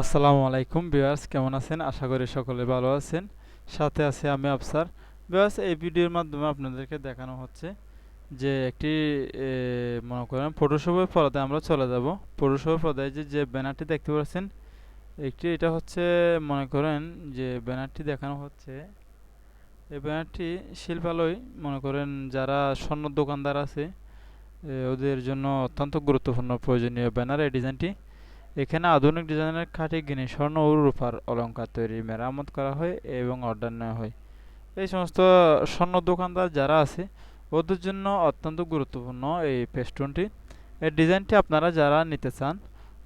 আসসালামু আলাইকুম ভিউয়ার্স, কেমন আছেন? আশা করি সকলে ভালো আছেন। সাথে আছে আমি আফসার। ভিউয়ার্স, এই ভিডিওর মাধ্যমে আপনাদেরকে দেখানো হচ্ছে যে একটি মনে করেন ফটোশপের পর্দায় আমরা চলে যাব। ফটোশপের পর্দায় যে ব্যানারটি দেখতে পাচ্ছেন, এটা হচ্ছে মনে করেন যে ব্যানারটি দেখানো হচ্ছে। এই ব্যানারটি শিল্পালয় মনে করেন যারা স্বর্ণ দোকানদার আছে ওদের জন্য অত্যন্ত গুরুত্বপূর্ণ প্রয়োজনীয় ব্যানার এই ডিজাইনটি। এখানে আধুনিক ডিজাইনের খাঁটি গিনি স্বর্ণ ও রূপার অলংকার তৈরি মেরামত করা হয় এবং অর্ডার নেওয়া হয়। এই সমস্ত স্বর্ণ দোকানদার যারা আছে ওদের জন্য অত্যন্ত গুরুত্বপূর্ণ এই পেস্টুনটি। এই ডিজাইনটি আপনারা যারা নিতে চান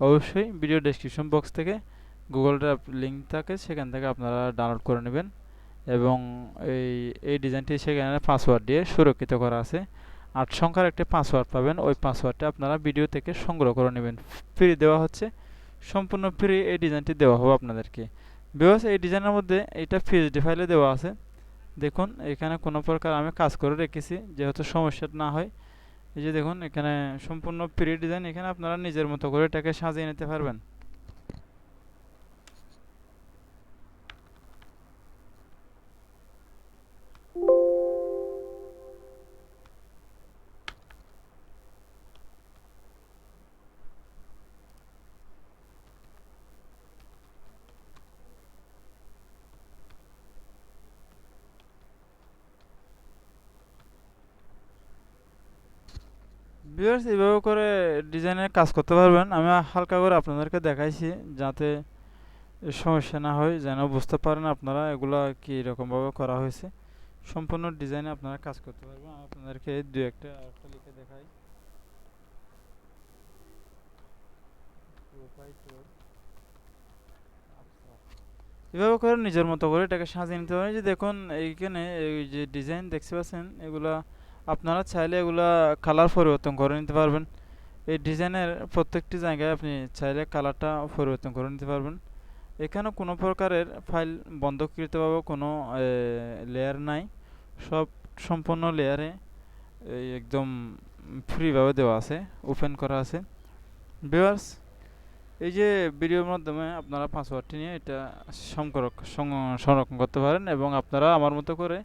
অবশ্যই ভিডিও ডেসক্রিপশন বক্স থেকে গুগল ড্রাইভ লিঙ্ক থাকে, সেখান থেকে আপনারা ডাউনলোড করে নেবেন এবং এই এই ডিজাইনটি সেখানে পাসওয়ার্ড দিয়ে সুরক্ষিত করা আছে। ৮ সংখ্যার একটি পাসওয়ার্ড পাবেন, ওই পাসওয়ার্ডটা আপনারা ভিডিও থেকে সংগ্রহ করে নেবেন। ফ্রি দেওয়া হচ্ছে, সম্পূর্ণ ফ্রি এই ডিজাইনটি দেওয়া হবে আপনাদেরকে। ভিউয়ার্স, এই ডিজাইনের মধ্যে এটা PSD ফাইলে দেওয়া আছে। দেখুন এখানে কোনো প্রকার আমি কাজ করে রেখেছি যেহেতু সমস্যা না হয়। এই যে দেখুন এখানে সম্পূর্ণ ফ্রি ডিজাইন, এখানে আপনারা নিজের মতো করে এটাকে সাজিয়ে নিতে পারবেন। ভিউয়ার্স, এইভাবে করে ডিজাইনের কাজ করতে পারবেন। আমি হালকা করে আপনাদেরকে দেখাইছি যাতে সমস্যা না হয়, যেন বুঝতে পারেন আপনারা এগুলা কি রকমভাবে করা হয়েছে। সম্পূর্ণ ডিজাইনে আপনারা কাজ করতে পারবেন। আমি আপনাদেরকে দু একটা আরেকটা লিখে দেখাই। এভাবে করে নিজের মতো করে এটাকে সাজিয়ে নিতে পারেন। যে দেখুন এইখানে এই যে ডিজাইন দেখতে পাচ্ছেন, এগুলা আপনারা চাইলে এগুলা কালার পরিবর্তন করে নিতে পারবেন। এই ডিজাইনের প্রত্যেকটি জায়গায় আপনি চাইলে কালারটা পরিবর্তন করে নিতে পারবেন। এখানে কোনো প্রকারের ফাইল বন্ধকৃতভাবে কোনো লেয়ার নাই, সব সম্পূর্ণ লেয়ারে একদম ফ্রিভাবে দেওয়া আছে, ওপেন করা আছে। ভিউয়ার্স, এই যে ভিডিওর মাধ্যমে আপনারা পাসওয়ার্ডটি নিয়ে এটা সংরক্ষণ করতে পারেন এবং আপনারা আমার মতো করে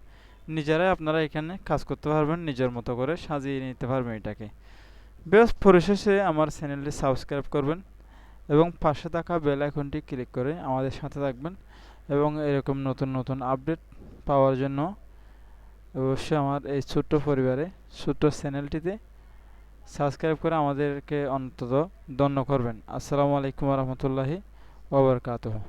নিজেরাই আপনারা এখানে কাজ করতে পারবেন, নিজের মতো করে সাজিয়ে নিতে পারবেন এটাকে। বেশ, পরিশেষে আমার চ্যানেলটি সাবস্ক্রাইব করবেন এবং পাশে থাকা বেল আইকনটি ক্লিক করে আমাদের সাথে থাকবেন এবং এরকম নতুন নতুন আপডেট পাওয়ার জন্য অবশ্যই আমার এই ছোট্ট পরিবারে ছোট্ট চ্যানেলটিতে সাবস্ক্রাইব করে আমাদেরকে অন্তত ধন্য করবেন। আসসালামু আলাইকুম রহমতুল্লাহি ওয়া বারাকাতুহু।